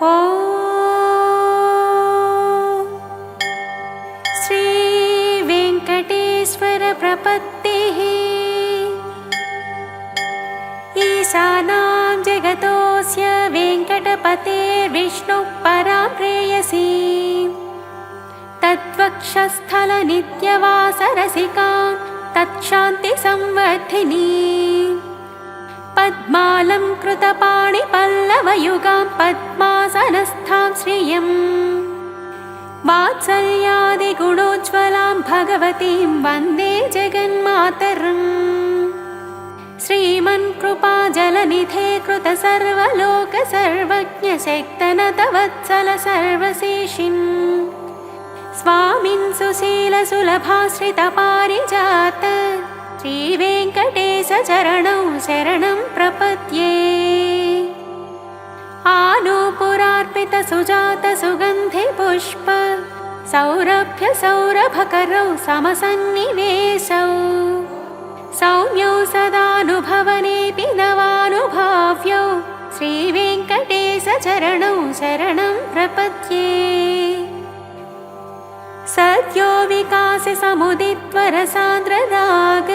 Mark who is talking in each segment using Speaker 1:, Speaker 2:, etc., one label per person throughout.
Speaker 1: ॐ श्रीवेङ्कटेश्वरप्रपत्तिः। ईशानां जगतोऽस्य वेङ्कटपतेर्विष्णुः परां प्रेयसी। तद्वक्षस्थलनित्यवासरसिकां तत्शान्तिसंवर्धिनी। पद्मालङ्कृतपाणिपल्लवयुगां पद्मासनस्थां श्रियम्। वात्सल्यादिगुणोज्ज्वलां भगवतीं वन्दे जगन्मातरम्। श्रीमन्कृपाजलनिधे कृतसर्वलोकसर्वज्ञशक्तनतवत्सल सर्वशेषिन्। स्वामिन् सुशीलसुलभाश्रितपारिजात श्रीवेङ्कटेशचरणौ शरणं प्रपद्ये। आनूपुरार्पितसुजातसुगन्धिपुष्प सौरभ्यसौरभकरौ समसन्निवेशौ। सौम्यौ सदानुभवनेऽपि नवानुभाव्यौ श्रीवेङ्कटेशचरणौ शरणं प्रपद्ये। सद्यो विकासे समुदित्वरसान्द्रराग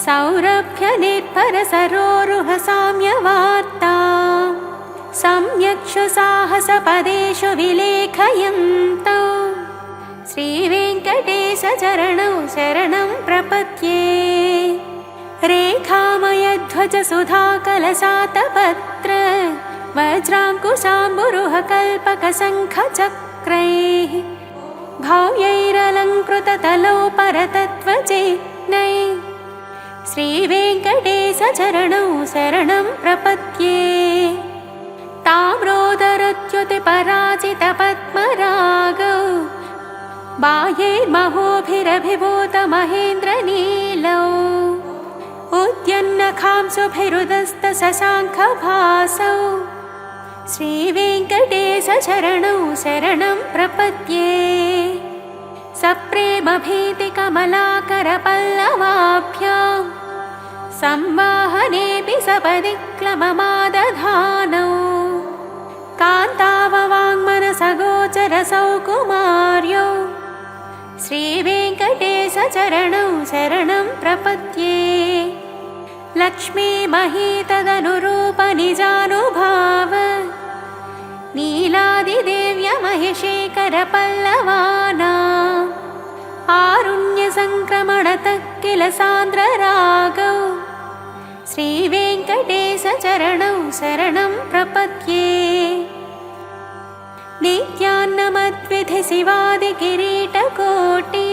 Speaker 1: सौरभ्यनिर्भरसरोरुहसाम्यवार्ता। सम्यक्षु साहसपदेषु विलेखयन्तौ श्रीवेङ्कटेशचरणौ शरणं प्रपद्ये। रेखामयध्वजसुधाकलशातपत्र वज्राङ्कुशाम्बुरुहकल्पकशङ्खचक्रैः भव्यैरलङ्कृततलौ परतत्त्वचिह्नैः श्रीवेङ्कटेशचरणौ शरणं प्रपद्ये। ताम्रोदरत्युतिपराजितपद्मरागौ बाह्यैर्महोभिरभिभूतमहेन्द्रनीलौ। उद्यन्नखांशुभिरुदस्तशशाङ्खभासौ श्रीवेङ्कटेशचरणौ शरणं प्रपद्ये। सप्रेमभीतिकमलाकरपल्लवाभ्यां संवाहनेऽपि सपदि क्लममादधानौ। कान्ताववाङ्मनसगोचरसौकुमार्यौ श्रीवेङ्कटेशचरणौ शरणं प्रपद्ये। लक्ष्मीमहीतदनुरूपनिजानुभाव नीलादिदेव्यमहिषेकरपल्लवानाम् आरुण्यसङ्क्रमणतः किल सान्द्ररागौ श्रीवेङ्कटेशचरणौ शरणं प्रपद्ये। नित्यान्नमद्विधिशिवादिकिरीटकोटि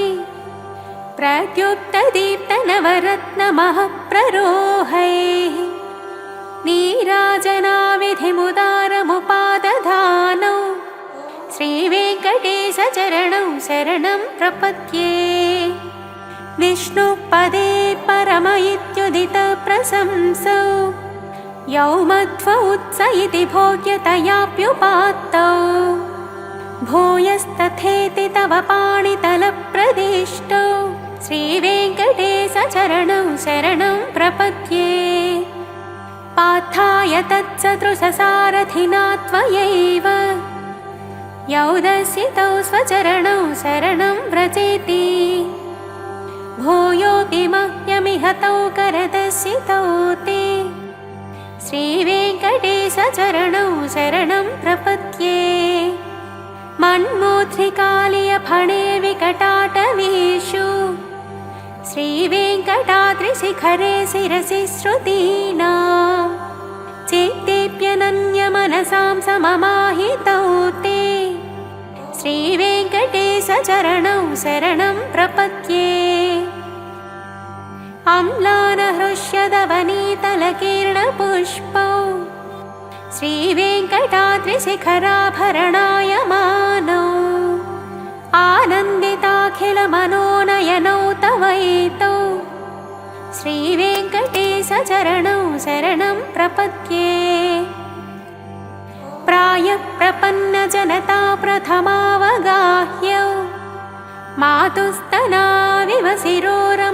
Speaker 1: प्रद्युक्तदीप्तनवरत्नमहप्ररोहैः नीराजनाविधिमुदारमुपादधानौ श्रीवेङ्कटेशचरणौ शरणं प्रपद्ये। विष्णुपदे परम इत्युदितप्रशंसौ यौ मध्व उत्स इति भोग्यतयाप्युपात्तौ। भूयस्तथेति तव पाणितलप्रदिष्टौ श्रीवेङ्कटेशचरणौ शरणं प्रपद्ये। पार्थाय तत्सदृशसारथिना त्वयैव यौ दर्शितौ स्वचरणौ शरणं व्रजेति। भूयोऽपि मह्यमिह तौ करदर्शितौ ते श्रीवेङ्कटेशचरणौ शरणं प्रपद्ये। मन्मोद्रिकालियफणे विकटाटवीषु श्रीवेङ्कटाद्रिशिखरे शिरसि श्रुतीनां चित्तेऽप्यनन्यमनसां सममाहितौ ते श्रीवेङ्कटेशचरणौ शरणं प्रपद्ये। अम्लानहृष्यदवनीतलकीर्णपुष्पौ श्रीवेङ्कटाद्रिशिखराभरणायमानौ आनन्दिताखिलमनोनयनौ तवैतौ श्रीवेङ्कटेशचरणौ शरणं प्रपद्ये। प्रायप्रपन्नजनता प्रथमावगाह्यौ मातुस्तनाविव शिरोरमृतायमानौ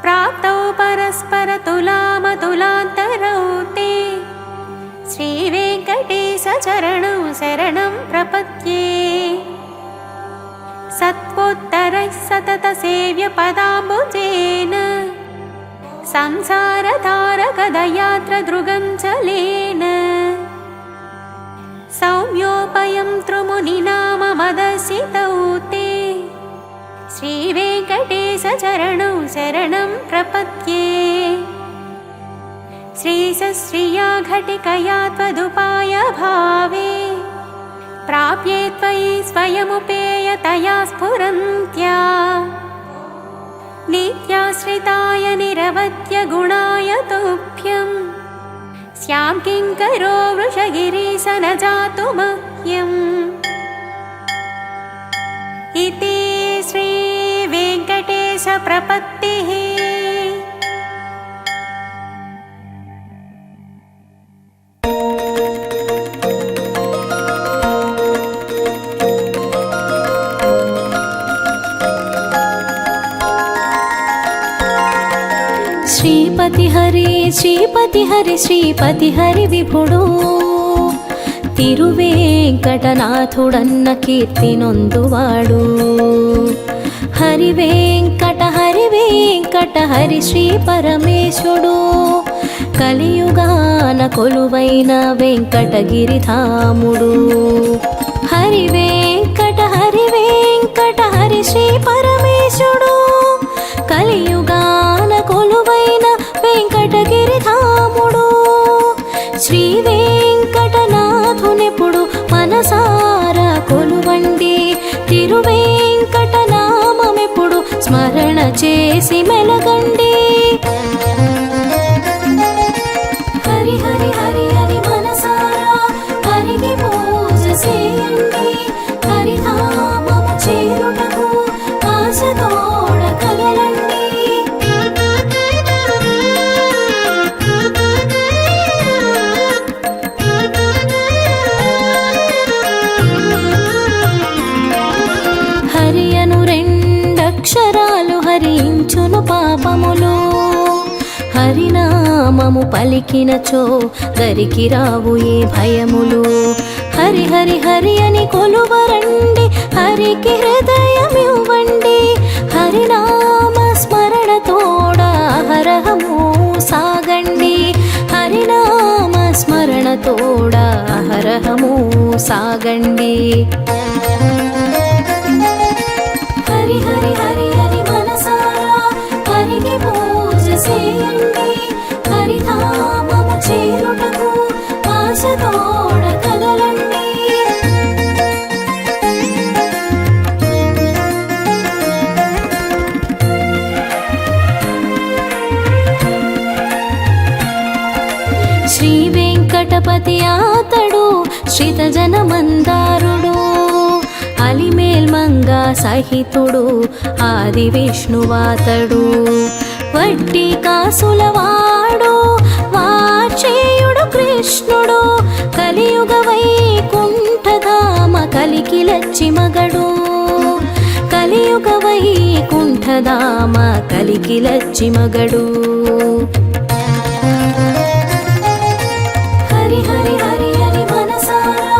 Speaker 1: प्राप्तौ परस्परतुलामतुलान्तरौ ते चरणौ शरणं प्रपद्ये सत्वोत्तरैः सततसेव्यपदाम्बुजेन संसारतारकदयात्रदृगञ्चलेन सौम्योपयं त्रिमुनिनाममदसितौ ते श्रीवेङ्कटेशचरणौ शरणं प्रपद्ये श्रीसश्रिया घटिकया त्वदुपाय भावे प्राप्ये त्वयि स्वयमुपेयतया स्फुरन्त्या नित्याश्रिताय निरवध्य गुणाय तुभ्यं स्यां किङ्करो वृषगिरीश न जातु मह्यम् इति श्रीवेङ्कटेश प्रपत्तिः।
Speaker 2: శ్రీపతి హరి శ్రీపతి హరి శ్రీపతి హరి విభుడు తిరువేంకటనాథుడన్న కీర్తి నొందువాడు హరి వెంకట హరి శ్రీ పరమేశుడు కలియుగాన కొలువైన వెంకటగిరిధాముడు హరి వెంకట హరి శ్రీ పరమేశుడు కలియుగాన కొలువైన వెంకటగిరిధాముడు శ్రీ వెంకటనాథునెప్పుడు మనసారా కొలువండి తిరువేంకటనామమెప్పుడు స్మరణ చేసి మెలగండి హరి హరి హరి హరి మనసారా హరికి పూజ చేయండి హరిధామము చేరుటకు ఆశతోడ కదలండి హరి అను రెండక్షరాలు హరించును పాపములు హరినామము పలికినచో దరికి రావు ఏ భయములు హరి హరి హరి అని కొలువరండి హరికి హృదయమివ్వండి హరినామ స్మరణ తోడ అహరహము సాగండి హరినామ స్మరణ తోడ అహరహము సాగండి హరి హరి హరి హరి మనసారా హరికి పూజ చేయండి హరిధామము చేరుటకు ఆశతోడ కదలండి శ్రీ వెంకటపతి ఆతడు శ్రితజన మందారుడు అలిమేల్మంగా సహితుడు ఆది విష్ణువాతడు వడ్డీ కాసులవాడు వాచేయుడు కృష్ణుడు కలియుగ వైకుంఠధామ కలికి లచ్చి మగడు కలియుగ వైకుంఠధామ కలికి లచ్చి మగడు హరి హరి హరి హరి మనసారా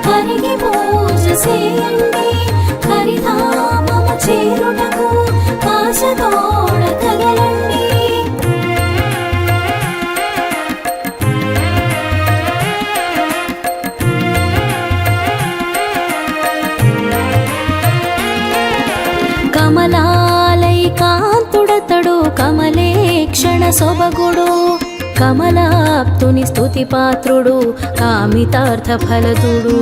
Speaker 2: హరికి పూజ చేయండి హరిధామము చేరుటకు ఆశతోడ కదలండి కమలాలై కాంతుడతడు కమలేక్షణ సొబగుడు కమలాప్తుని స్తుతి పాత్రుడు కామితార్థ ఫలదుడు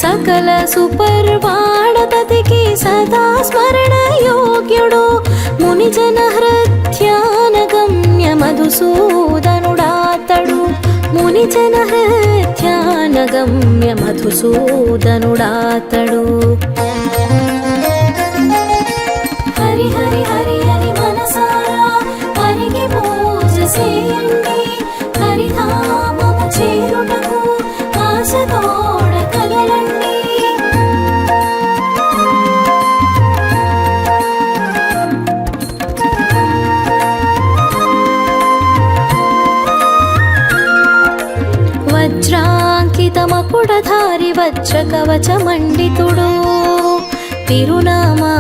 Speaker 2: సకల సుపర్వాడతతికి సదా స్మరణ యోగ్యుడు మునిజన హృద్యాన గమ్య మధుసూదనుడాతడు మునిజన హృద్యాన గమ్య మధుసూదనుడాతడు హరి హరి హరి హరి మనసారా హరికి పూజ చేయండి హరిధామము చేరుటకు ఆశతోడ కదలండి మకుడధారి వజ్ర కవచమండితుడు తిరునామా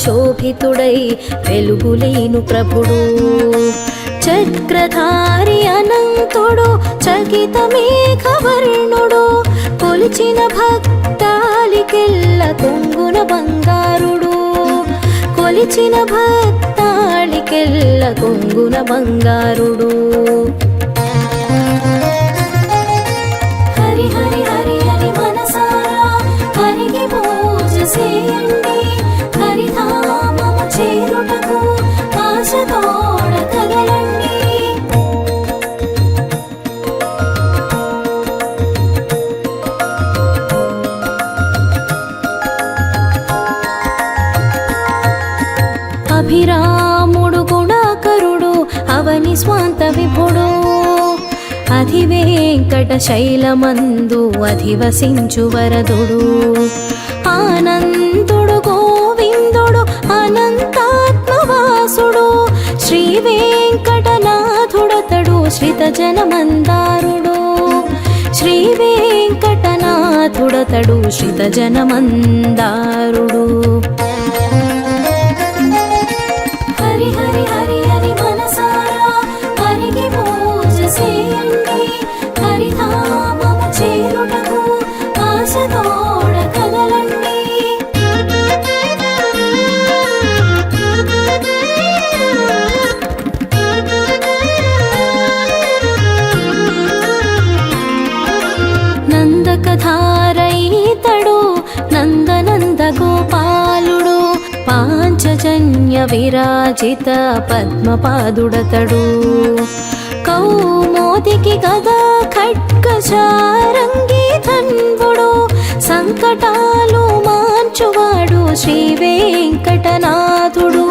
Speaker 2: శోభితుడై వెలుగులీను ప్రభుడు చక్రధారి అనంతుడు చకిత మేఘవర్ణుడు కొలిచిన భక్తాళికెల్ల కొంగున బంగారుడు కొలిచిన భక్తాళికెల్ల కొంగున బంగారుడు హరి హరి హరి హరి మనసారా హరికి పూజ చేయండి హరిధామము చేరుటకు ఆశతోడ కదలండి అభిరాముడు గుణాకరుడు అవని స్వాంత విభుడు అధివేంకట శైలమందు అధివసించు వరదుడు ఆనందుడు గోవిందుడు అనంతాత్మవాసుడు శ్రీ వెంకటనాథుడతడు శ్రిత జనమందారుడు శ్రీ వెంకటనాథుడతడు శ్రిత జనమందారుడు హరి హరి హరి హరి మనసారా హరికి పూజ చేయండి హరిధామము చేరుటకు ఆశతోడ కదలండి నందకధారైతడు నందనంద గోపాలుడు పాంచజన్య విరాజిత పద్మపాదుడతడు కౌమోదికి గదా ఖడ్గచారంగి ధన్వుడు సంకటాలు మాంచువాడు శ్రీ వెంకటనాథుడు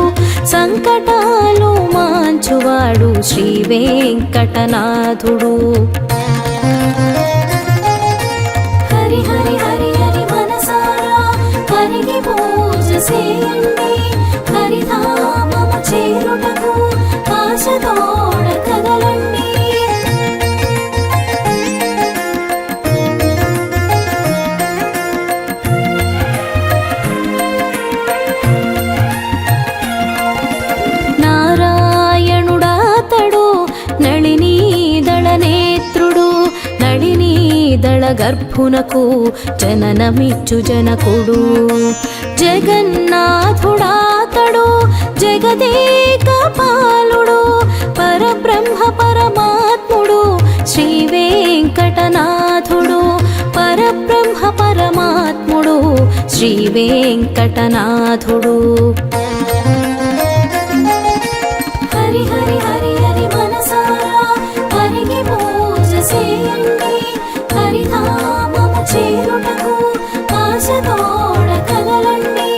Speaker 2: సంకటాలు మాంచువాడు శ్రీ వెంకటనాథుడు హరి హరి హరి హరి మనసారా హరికి పూజ చేయండి హరిధామము చేరుటకు ఆశతోడ కదలండి నారాయణుడాతడు నళినీదళ నేత్రుడు నళినీదళ గర్భునకు జననమిచ్చు జనకుడు జగన్నాథుడాతడు జగదేక పాలుడు పరబ్రహ్మ పరమాత్ముడు శ్రీ వెంకటనాథుడు పరబ్రహ్మ పరమాత్ముడు శ్రీ వెంకటనాథుడు హరి హరి హరి హరి మనసారా హరికి పూజ చేయండి హరిధామము చేరుటకు ఆశతోడ కదలండి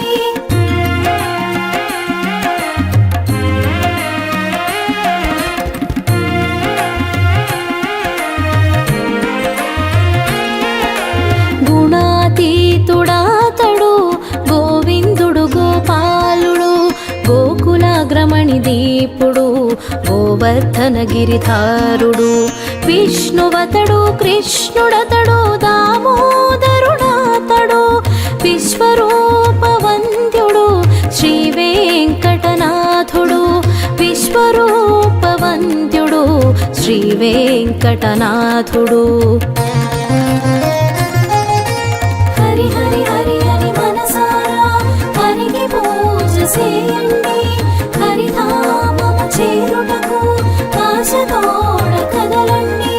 Speaker 2: గుణాతీతుడాతడు గోవిందుడు గోపాలుడు గోకులాగ్రమణి దీపుడు గోవర్ధన గిరిధారుడు విష్ణువతడు కృష్ణుడతడు దామోదరుడాతడు విశ్వరూపవంద్యుడు శ్రీ వెంకటనాథుడు విశ్వరూపవంద్యుడు శ్రీ వెంకటనాథుడు హరి హరి హరి హరి మనసారా హరికి పూజ చేయండి హరిధామము చేరుటకు ఆశతోడ కదలండి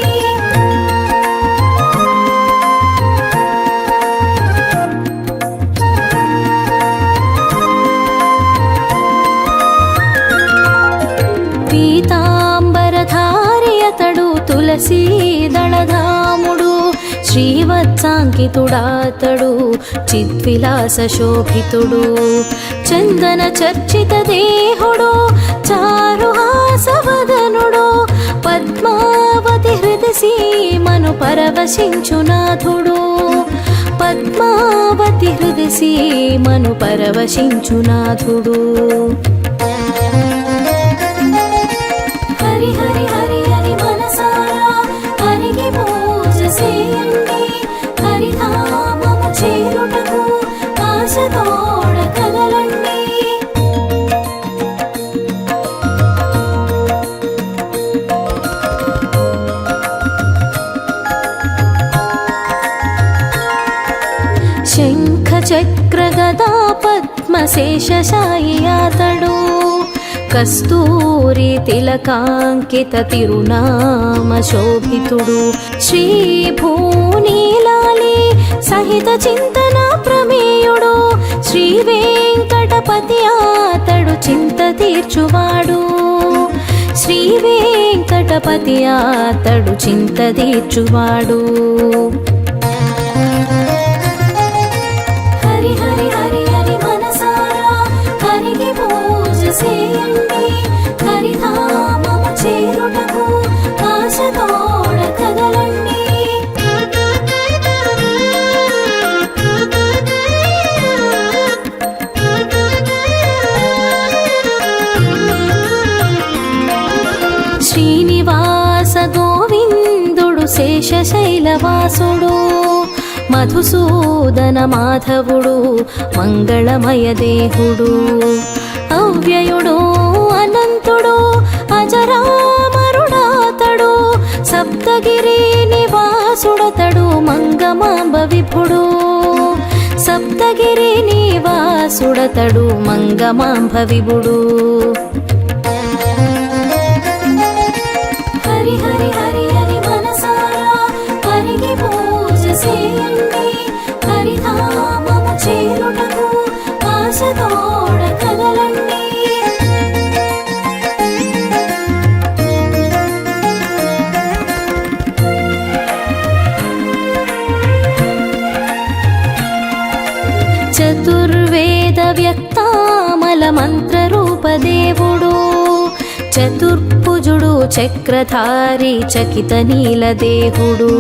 Speaker 2: పీతాంబరధారి అతడు తులసీదళధాముడు శ్రీవత్సాంకితుడాతడు చిద్విలాస శోభితుడు చందన చర్చిత దేహుడు చారుహాసవదనుడు పద్మావతి హృది సీమను పరవశించునాథుడు పద్మావతి హృది సీమను పరవశించునాథుడు హరి హరి హరి హరి మనసారా హరికి పూజ చేయండి చక్రగదా పద్మశేషశాయి అతడు కస్తూరి తిలకాంకిత తిరునామ శోభితుడు శ్రీ భూనీలాలి సహిత చింతన ప్రమేయుడు శ్రీ వెంకటపతి అతడు చింత తీర్చువాడు శ్రీ వెంకటపతి అతడు చింత తీర్చువాడు హరి హరి హరి హరి మనసారా హరికి పూజ చేయండి హరిధామము చేరుటకు ఆశతోడ కదలండి శ్రీనివాస గోవిందుడు శేషశైలవాసుడు మధుసూదన మాధవుడు మంగళమయ దేహుడు అవ్యయుడు అనంతుడు అజరామరుడాతడు సప్తగిరి నివాసుడతడు మంగమాంబ విభుడు సప్తగిరి నివాసుడతడు మంగమాంబ విభుడు హరి హరి హరి హరి మనసారా హరికి పూజ చేయండి హరిధామము చేరుటకు ఆశతోడ కదలండి చతుర్వేద వ్యక్తామల మంత్రరూపదేవుడు చతుర్భుజుడు చక్రధారి చకిత నీలదేహుడు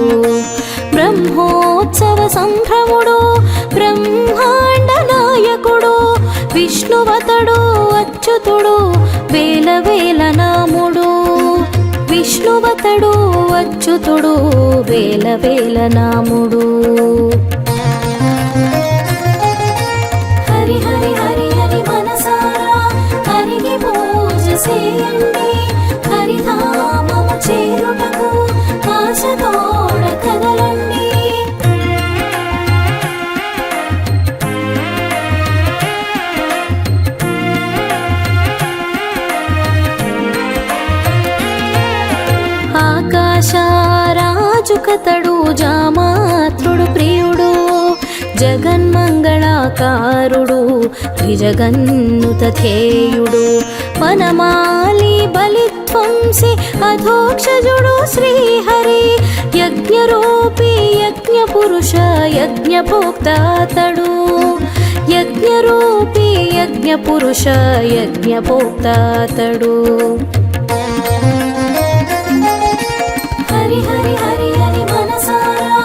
Speaker 2: బ్రహ్మోత్సవ సంభ్రముడు బ్రహ్మాండ నాయకుడు విష్ణువతడు అచ్యుతుడు వేల వేల నాముడు విష్ణువతడు అచ్యుతుడు వేల వేల నాముడు హరి హరి హరి హరి మనసారా హరికి పూజ చేయండి హరిధామము చేరుటకు ఆశతోడ కదలండి ఆకాశరాజుకతడు జామాత్రుడు ప్రియుడు జగన్మంగళాకారుడు ద్విజగన్నుతథేయుడు వనమాలి బలిధ్వంసి అధోక్షజుడు శ్రీహరి యజ్ఞరూపి యజ్ఞపురుష యజ్ఞభోక్తాతడు యజ్ఞరూపి యజ్ఞపురుష యజ్ఞభోక్తాతడు హరి హరి హరి హరి మనసారా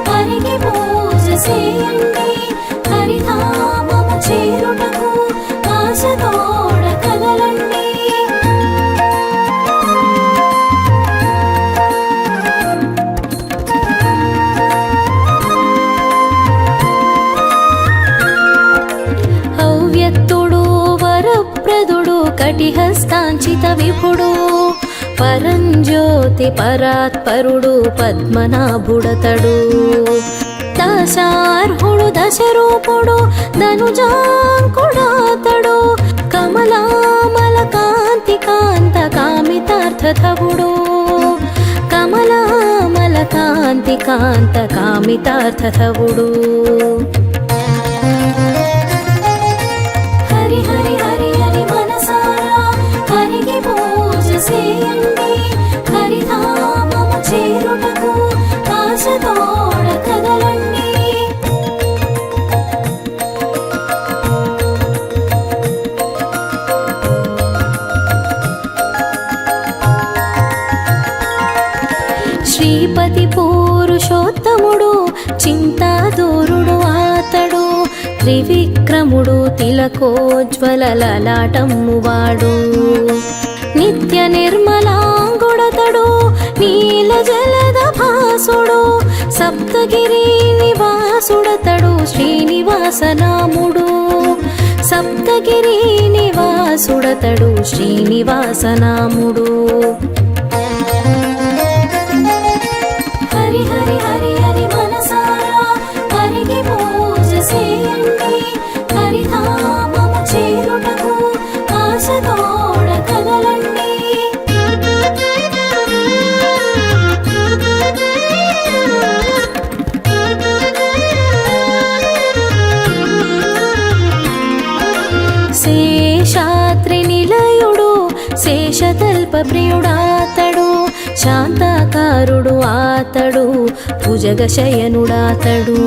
Speaker 2: హరికి పూజ చేయండి హరిధామము చేరుటకు ఆశతోడ కదలండి అవ్యక్తుడు వరప్రదుడు కటిహస్తాంచిత విభుడు పరంజ్యోతి పరాత్పరుడు పద్మనాభుడతడు దశార్హుడు దశరూపుడు ధనుజాంకుడాతడు కమలామల కాంతి కాంత కామితార్థధవుడు కమలామల కాంతి కాంత కామితార్థధవుడు హరి హరి హరి హరి మనసారా హరికి పూజ చేయండి హరిధామము చేరుటకు ఆశతోడ కదలండి శ్రీపతి పురుషోత్తముడు చింతాదూరుడు అతడు త్రివిక్రముడు తిలకోజ్వల లలాటమ్మువాడు నిత్య నిర్మలాంగుడతడు నీల జలద భాసుడు సప్తగిరి నివాసుడతడు శ్రీనివాసనాముడు సప్తగిరి నివాసుడతడు శ్రీనివాసనాముడు హరి హరి హరి హరి మనసారా హరికి పూజ చేయండి శేషతల్ప ప్రియుడాతడు, శాంతాకారుడు ఆతడు, భుజగశయనుడాతడు.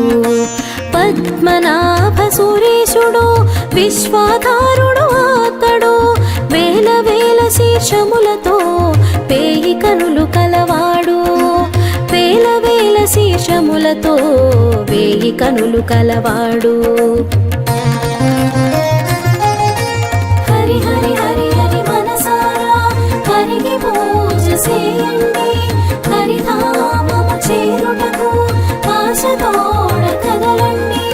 Speaker 2: పద్మనాభ సురేశుడు, విశ్వాధారుడు ఆతడు, వేల వేల శీర్షములతో పేయి కనులు కలవాడు. వేల వేల శీర్షములతో వేయి కనులు కలవాడు. హరి హరి హరి హరి మనసారా హరికి పూజ చేయండి, హరిధామము చేరుటకు ఆశతోడ కదలండి.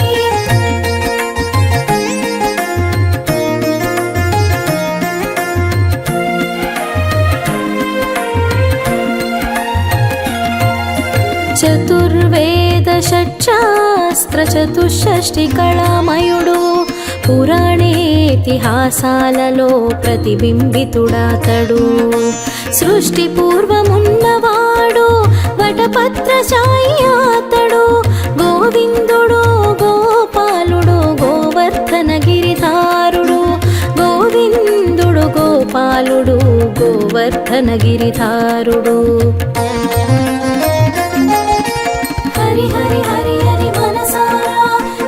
Speaker 2: చతుర్వేద షట్శాస్త్ర చతుషష్ఠి కళామయుడు, పురాణేతిహాసాలలో ప్రతిబింబితుడాతడు. సృష్టి పూర్వమున్నవాడు, వటపత్రశాయి ఆతడు, గోవిందుడు గోపాలుడు, గోవర్ధన గిరిధారుడు. గోవిందుడు గోపాలుడు, గోవర్ధన గిరిధారుడు. హరి హరి హరి హరి మనసారా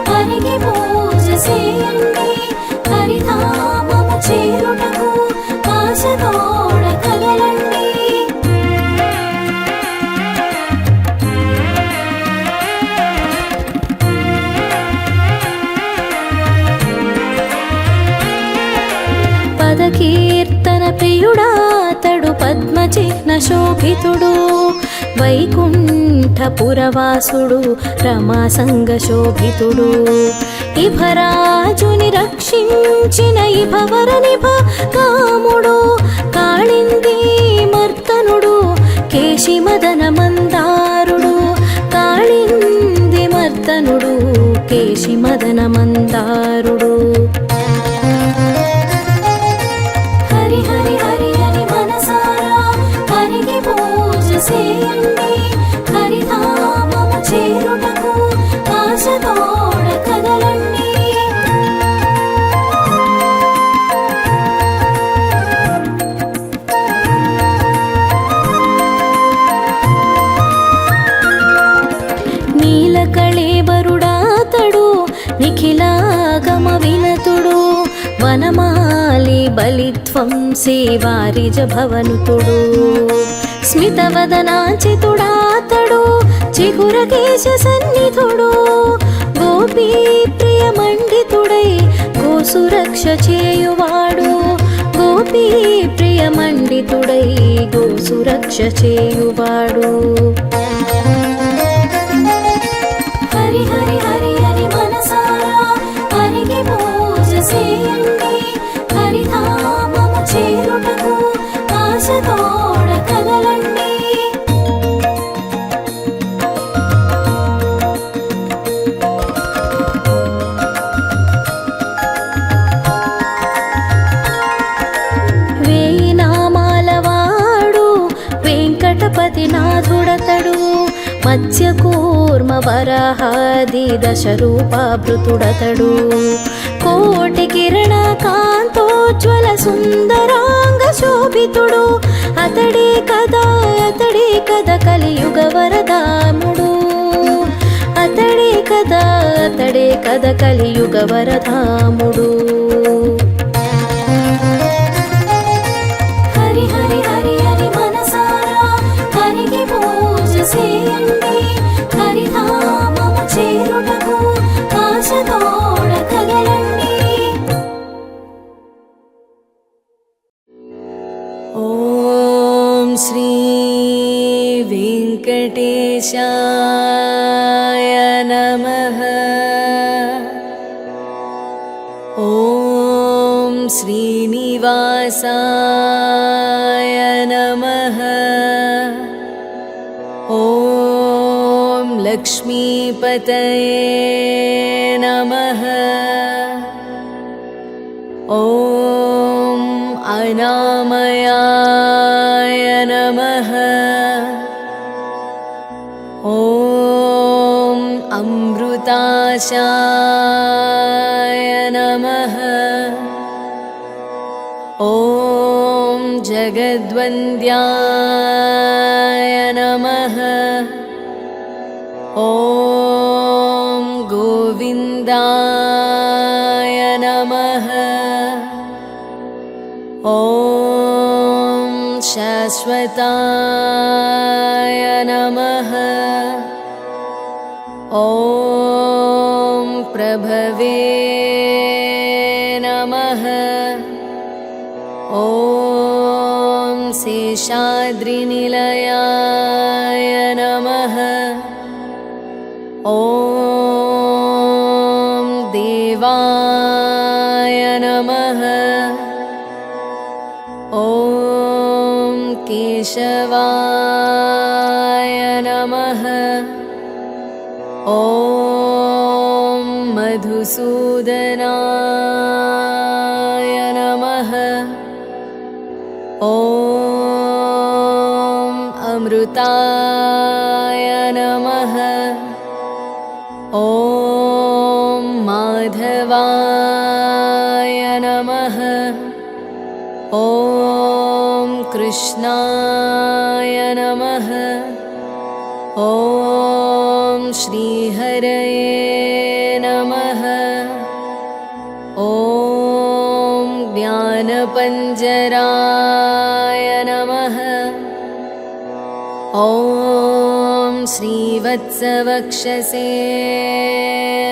Speaker 2: హరికి పూజ చేయండి, హరిధామము చేరుటకు ఆశతోడ కదలండి. పదకీర్తన ప్రియుడాతడు, పద్మచిహ్న శోభితుడు, వైకుంఠపురవాసుడు, రమాసంగ శోభితుడు. ఇభరాజుని రక్షించిన ఇభవర నిభ కాముడు, కాళింది మర్దనుడు, కేశిమదన మందారుడు. కాళింది మర్దనుడు, కేశిమదన మందారుడు. హరి హరి హరి హరి మనసారా హరికి పూజ చేయండి, హరిధామము చేరుటకు ఆశతోడ కదలండి. నీలకళేబరుడాతడు, నిఖిలాగమ వినతుడు, వనమాలి బలిధ్వంసీ వారిజ భవనుతుడు. స్మితవదనాచితుడాతడు, చిగురకేశ సన్నిధుడు, గోపీ ప్రియమండితుడై గోసురక్ష చేయువాడు. గోపీ ప్రియమండితుడై గోసురక్ష చేయువాడు. హరి హరి హరి హరి మనసారా హరికి పూజ చేయండి, హరిధామము చేరుటకు ఆశతోడ కదలండి. వేయి నామాలవాడు, వెంకటపతి నాథుడతడు, మత్స్యకూర్మ వరాహాది దశరూపాభృతుడతడు. కోటి కిరణ కాంతోజ్వల సుందరాంగ శోభితుడు, అతడే కదా కలియుగ వరదాముడు. అతడే కదా కలియుగ వరదాముడు. హరి హరి హరి హరి మనసారా హరికి పూజ చేయండి, హరిధామము చేరుటకు ఆశతోడ కదలండి. ఓం శ్రీ వెంకటేశాయ నమః. ఓం శ్రీనివాసాయ నమః. ఓం లక్ష్మీపతయే నమః. ఓం అనామయాయ నమః. ఓం అమృతాశాయ నమః. ఓం जगद्वन्द्याय नमः। ॐ गोविन्दाय नमः। ॐ शाश्वताय नमः। ॐ प्रभवे नमः। ॐ शेषाद्रिनिलयाय नमः। ॐ देवाय नमः। ॐ केशवाय नमः। ॐ मधुसूदनाय नमः। ॐ अमृताय नमः। ॐ माधवाय नमः। ॐ कृष्णाय नमः। ॐ श्रीहरये नमः। ॐ ज्ञानपञ्जराय नमः। ॐ श्रीवत्सवक्षसे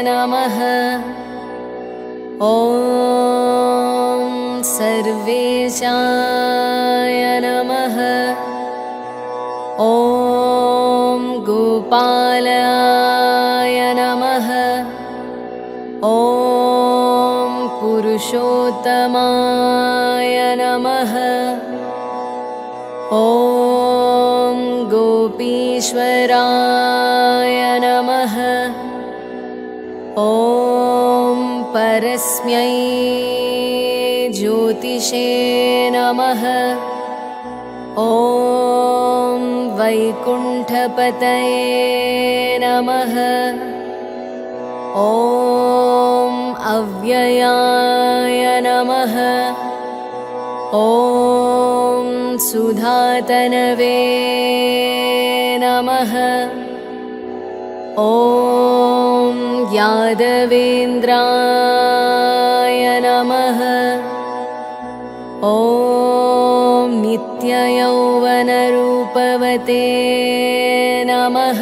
Speaker 2: नमः। ॐ सर्वेशाय नमः। ॐ गोपालाय नमः। ॐ पुरुषोत्तमाय नमः। ॐ गोपीश्वराय नमः। ॐ परस्मै ज्योतिषे नमः। ॐ वैकुण्ठपतये नमः। ॐ अव्ययाय नमः। ॐ सुधातनवे नमः। ॐ यादवेन्द्राय नमः। ॐ नित्ययौवनरूपवते नमः।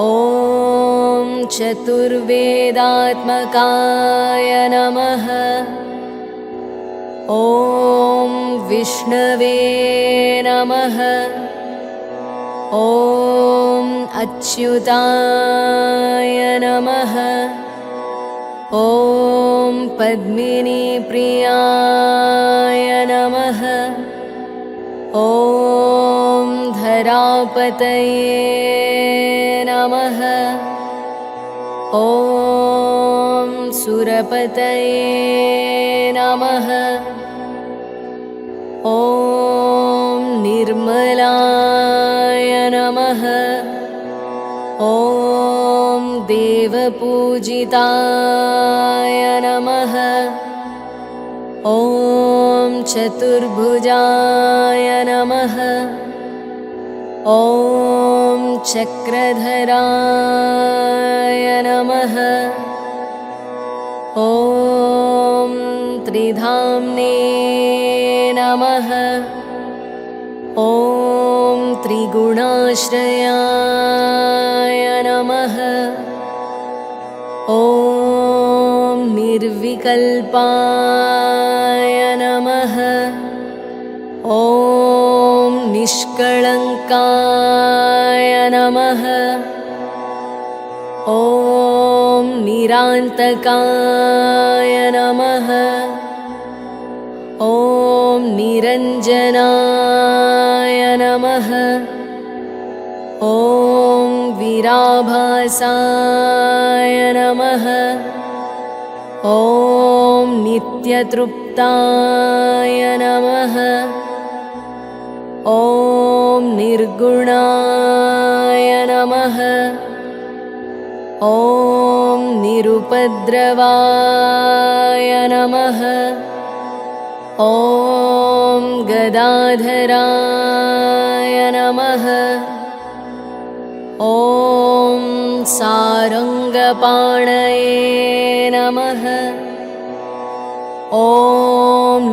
Speaker 2: ॐ चतुर्वेदात्मकाय नमः। ॐ विष्णवे नमः। ॐ अच्युताय नमः। ॐ पद्मिनीप्रियाय नमः। ॐ धरापतये नमः। ॐ सुरपतये नमः। ॐ निर्मलाय नमः। ॐ देवपूजिताय नमः। ॐ चतुर्भुजाय नमः। ॐ चक्रधराय नमः। ॐ त्रिधाम्ने नमः। ॐ त्रिगुणाश्रयाय नमः। ॐ निर्विकल्पाय नमः। ॐ निष्कळङ्काय नमः। ॐ निरान्तकाय नमः। ॐ निरञ्जनाय नमः। ॐ विराभासाय नमः। ॐ नित्यतृप्ताय नमः। ॐ निर्गुणाय नमः। ॐ निरुपद्रवाय नमः। ॐ गदाधराय नमः। ॐ सारङ्गपाणये नमः। ॐ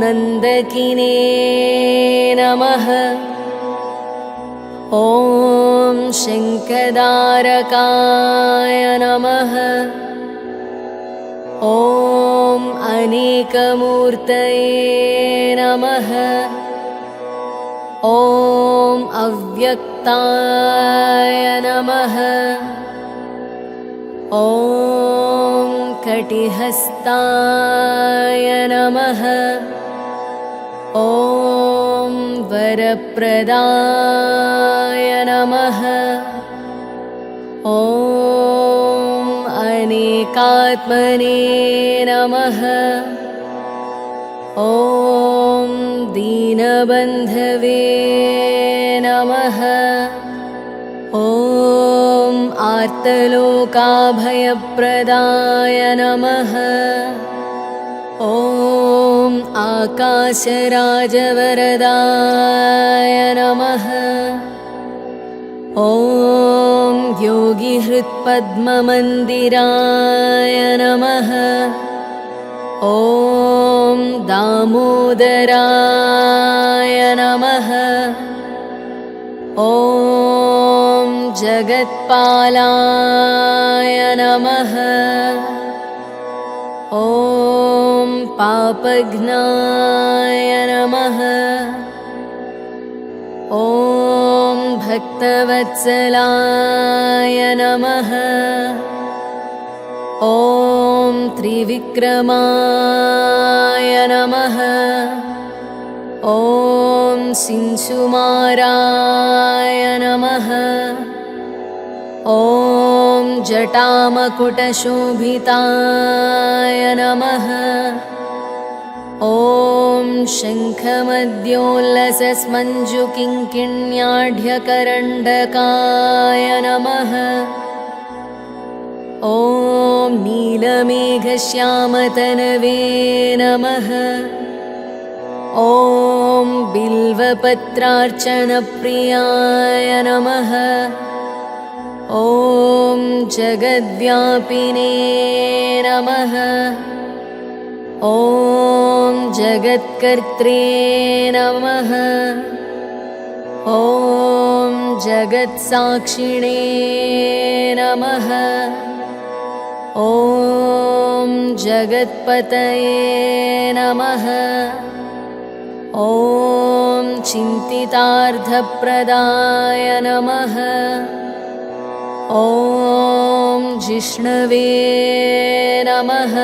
Speaker 2: नन्दकिने नमः। ॐ शङ्खधारकाय नमः। ॐ अनेकमूर्तये नमः। ॐ अव्यक्ताय नमः। ॐ कटिहस्ताय नमः। ॐ वरप्रदाय नमः। ॐ अनेकात्मने नमः। ॐ दीनबन्धवे नमः। ॐ आर्तलोकाभयप्रदाय नमः। ॐ आकाशराजवरदाय नमः। ॐ योगिहृत्पद्ममन्दिराय नमः। ॐ दामोदराय नमः। ॐ जगत्पालाय नमः। ॐ पापघ्नाय नमः। ॐ भक्तवत्सलाय नमः। ॐ त्रिविक्रमाय नमः। ॐ सिंसुमाराय नमः। ॐ जटामकुटशोभिताय नमः। ॐ शङ्खमद्योल्लसस्मञ्जुकिङ्किण्याढ्यकरण्डकाय नमः। ॐ नीलमेघश्यामतनवे नमः। ॐ बिल्वपत्रार्चनप्रियाय नमः। ॐ जगद्व्यापिने नमः। ॐ जगत्कर्त्रे नमः। ॐ जगत्साक्षिणे नमः। ॐ जगत्पतये नमः। ॐ चिन्तितार्थप्रदाय नमः। ॐ जिष्णवे नमः।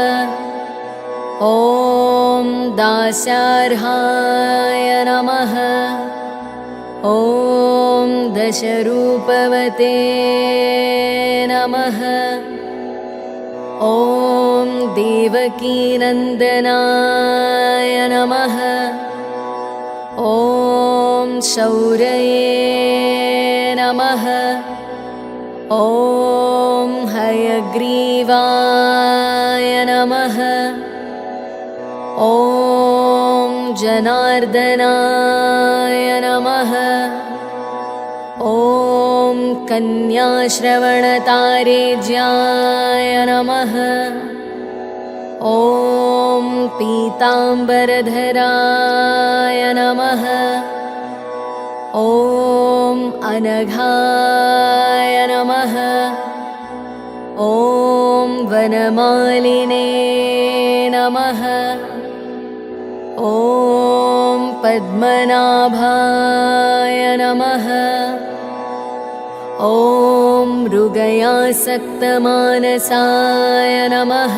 Speaker 2: ॐ दास्यार्हाय नमः। ॐ दशरूपवते नमः। ॐ देवकीनन्दनाय नमः। ॐ शौर्ये नमः। ॐ हयग्रीवाय नमः। ॐ जनार्दनाय नमः। ॐ कन्याश्रवणतारेज्याय नमः। ॐ पीताम्बरधराय नमः। ॐ अनघाय नमः। ॐ वनमालिने नमः। ॐ पद्मनाभाय नमः। ॐ मृगयासक्तमानसाय नमः।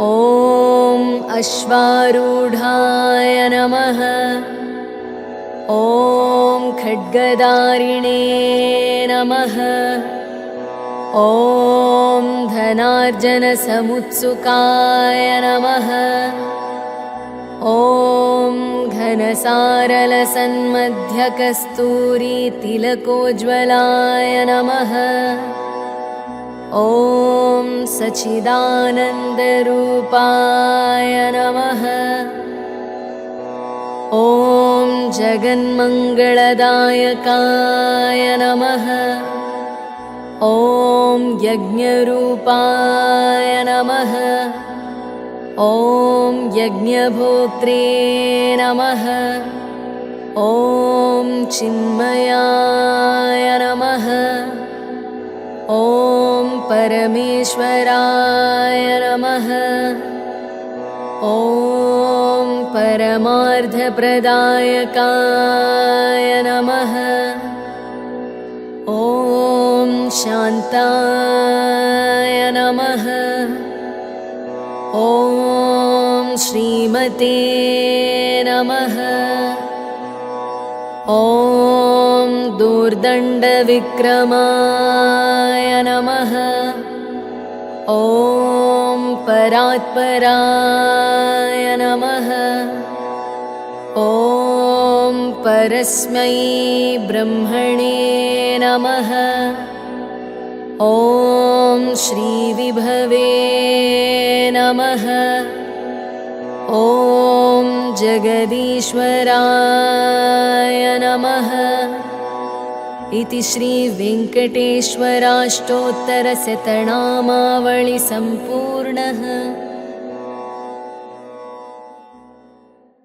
Speaker 2: ॐ अश्वारूढाय नमः। ॐ खड्गदारिणे नमः। ॐ धनार्जनसमुत्सुकाय नमः। ॐ घनसारलसन्मध्यकस्तूरीतिलकोज्ज्वलाय नमः। ॐ सच्चिदानन्दरूपाय नमः। ॐ जगन्मङ्गलदायकाय नमः। ॐ यज्ञरूपाय नमः। ॐ यज्ञभोक्त्रे नमः। ॐ चिन्मयाय नमः। ॐ परमेश्वराय नमः। ॐ परमार्थप्रदायकाय नमः। ॐ शान्ताय नमः। ॐ श्रीमते नमः। ॐ दूर्दण्डविक्रमाय नमः। ॐ परात्पराय नमः। ॐ परस्मै ब्रह्मणे नमः। ॐ श्रीविभवे नमः। ॐ जगदीश्वराय नमः। इति श्रीवेङ्कटेश्वराष्टोत्तरशतनामावळि सम्पूर्णः।